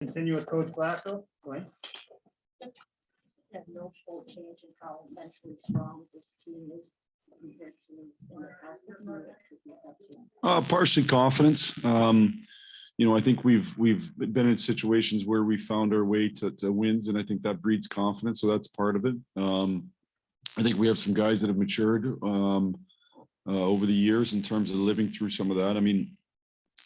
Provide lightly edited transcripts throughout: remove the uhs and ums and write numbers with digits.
Continue with Coach Blashill. Dwayne? Have no change in how mentally strong this team is compared to in the past. Partially confidence. I think we've been in situations where we found our way to wins, and I think that breeds confidence. So that's part of it. I think we have some guys that have matured over the years in terms of living through some of that. I mean,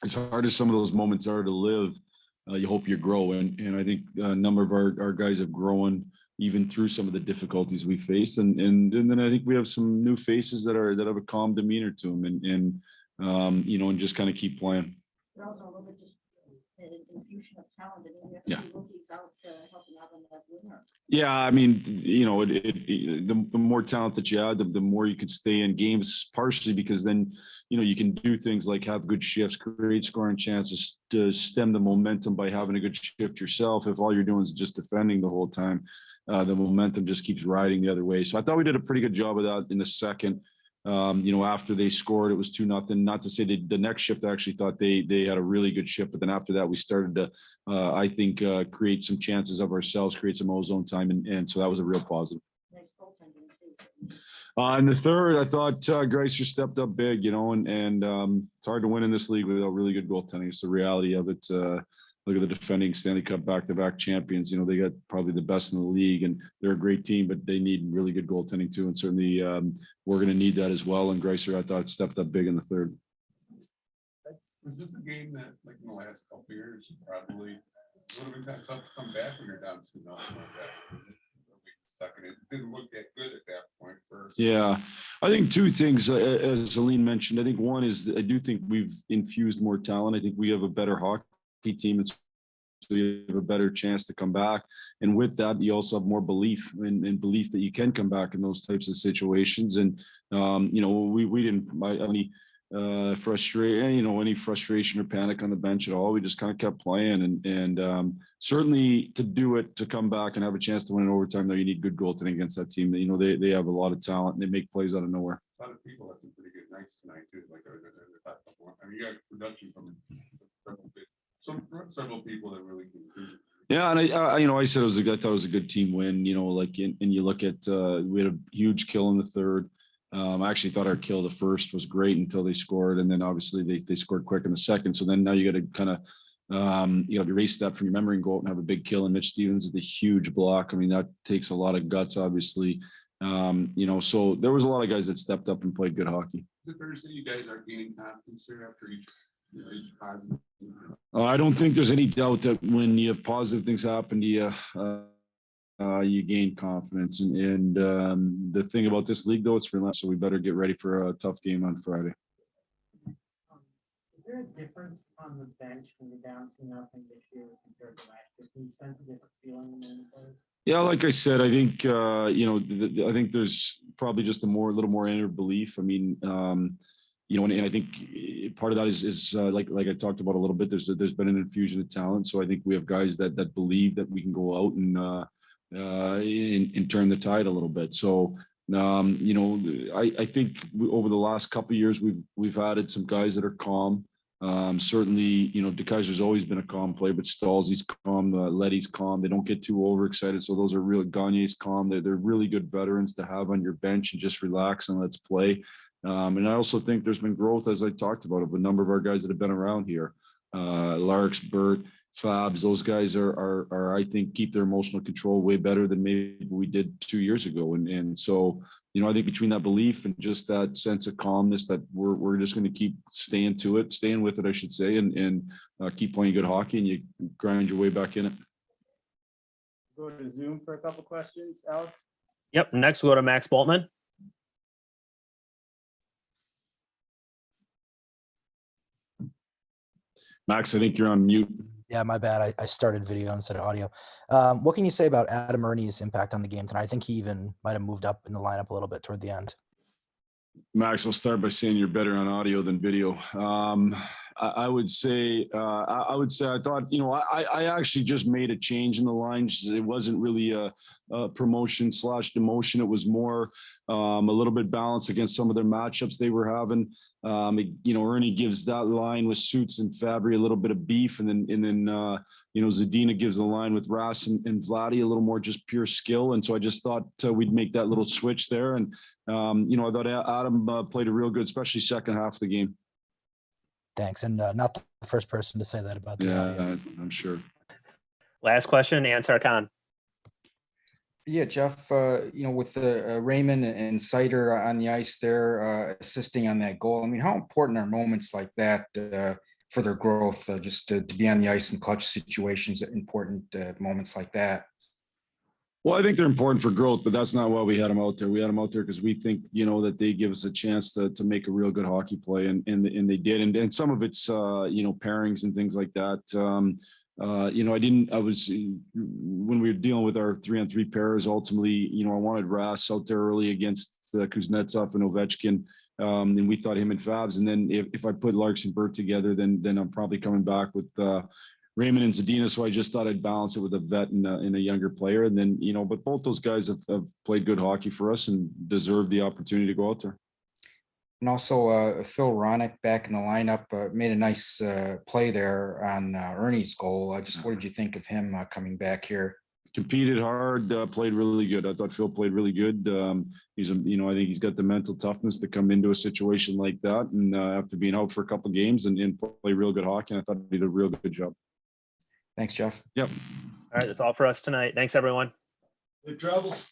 as hard as some of those moments are to live, you hope you grow. And I think a number of our guys have grown even through some of the difficulties we faced. And then I think we have some new faces that have a calm demeanor to them and just kind of keep playing. But also a little bit just an infusion of talent. And then Yeah. Rookies out helping out on that winner. Yeah, I mean, the more talent that you add, the more you can stay in games, partially because then, you can do things like have good shifts, create scoring chances, to stem the momentum by having a good shift yourself. If all you're doing is just defending the whole time, the momentum just keeps riding the other way. So I thought we did a pretty good job of that in the second. After they scored, it was 2-0. Not to say that the next shift, I actually thought they had a really good shift, but then after that, we started to, I think, create some chances of ourselves, create some ozone time, and so that was a real positive. Nice goaltending too. In the third, I thought Greiser stepped up big, and it's hard to win in this league without really good goaltending. It's the reality of it. Look at the defending Stanley Cup back-to-back champions. They got probably the best in the league, and they're a great team, but they need really good goaltending too. And certainly we're going to need that as well. And Greiser, I thought, stepped up big in the third. Was this a game that, like in the last couple of years, probably would have been kind of tough to come back when you're down 2-0 like that? Second, it didn't look that good at that point. Yeah, I think two things, as Aline mentioned. I think one is that I do think we've infused more talent. I think we have a better hockey team, and so you have a better chance to come back. And with that, you also have more belief and belief that you can come back in those types of situations. And we didn't any frustration or panic on the bench at all. We just kind of kept playing, and certainly to do it, to come back and have a chance to win in overtime, though, you need good goaltending against that team. They have a lot of talent, and they make plays out of nowhere. A lot of people have some pretty good nights tonight too. Like you got production from several people that really can. Yeah, and I said I thought it was a good team win. And you look at we had a huge kill in the third. I actually thought our kill the first was great until they scored, and then obviously they scored quick in the second. So then now you got to kind of erase that from your memory and go out and have a big kill. And Mitch Stevens with a huge block. I mean, that takes a lot of guts, obviously. So there was a lot of guys that stepped up and played good hockey. Is it fair to say you guys are gaining confidence here after each positive? I don't think there's any doubt that when you have positive things happen to you, you gain confidence. And the thing about this league, though, it's relentless. So we better get ready for a tough game on Friday. Is there a difference on the bench when you're down 2-0 this year compared to last year? Can you sense a different feeling in the players? Yeah, like I said, I think I think there's probably just a little more inner belief. I mean, and I think part of that is like I talked about a little bit. There's been an infusion of talent, so I think we have guys that believe that we can go out and turn the tide a little bit. So I think over the last couple of years we've added some guys that are calm. Certainly, DeKaiser's always been a calm player, but Stalzy's calm, Letty's calm. They don't get too overexcited. So those are real. Gagne's calm. They're really good veterans to have on your bench and just relax and let's play. And I also think there's been growth, as I talked about, of a number of our guys that have been around here. Larks, Bert, Fabs, those guys are I think keep their emotional control way better than maybe we did 2 years ago. And so, I think between that belief and just that sense of calmness that we're just going to keep staying with it, I should say, and keep playing good hockey, and you grind your way back in it. Go to Zoom for a couple questions, Alex. Yep. Next, we'll go to Max Boltman. Max, I think you're on mute. Yeah, my bad. I started video instead of audio. What can you say about Adam Ernie's impact on the game tonight? I think he even might have moved up in the lineup a little bit toward the end. Max, I'll start by saying you're better on audio than video. I would say, I thought, I actually just made a change in the lines. It wasn't really a promotion / demotion. It was more a little bit balanced against some of their matchups they were having. Ernie gives that line with Suits and Fabry a little bit of beef, and then Zadina gives the line with Ras and Vladdy a little more just pure skill. And so I just thought we'd make that little switch there. And I thought Adam played a real good, especially second half of the game. Thanks. And not the first person to say that about the audio. Yeah, I'm sure. Last question, Ansar Khan. Yeah, Jeff, with Raymond and Sider on the ice there, assisting on that goal. I mean, how important are moments like that for their growth? Just to be on the ice in clutch situations, important moments like that. Well, I think they're important for growth, but that's not why we had them out there. We had them out there because we think, that they give us a chance to make a real good hockey play, and they did. And some of it's, pairings and things like that. When we were dealing with our 3-on-3 pairs, ultimately, I wanted Ras out there early against Kuznetsov and Ovechkin. And we thought him and Fabs. And then if I put Larson Burt together, then I'm probably coming back with Raymond and Zadina. So I just thought I'd balance it with a vet and a younger player. And then, but both those guys have played good hockey for us and deserve the opportunity to go out there. And also Phil Ronick back in the lineup made a nice play there on Ernie's goal. What did you think of him coming back here? Competed hard, played really good. I thought Phil played really good. I think he's got the mental toughness to come into a situation like that, and after being out for a couple of games and play real good hockey. And I thought he did a real good job. Thanks, Jeff. Yep. All right, that's all for us tonight. Thanks, everyone. Good travels.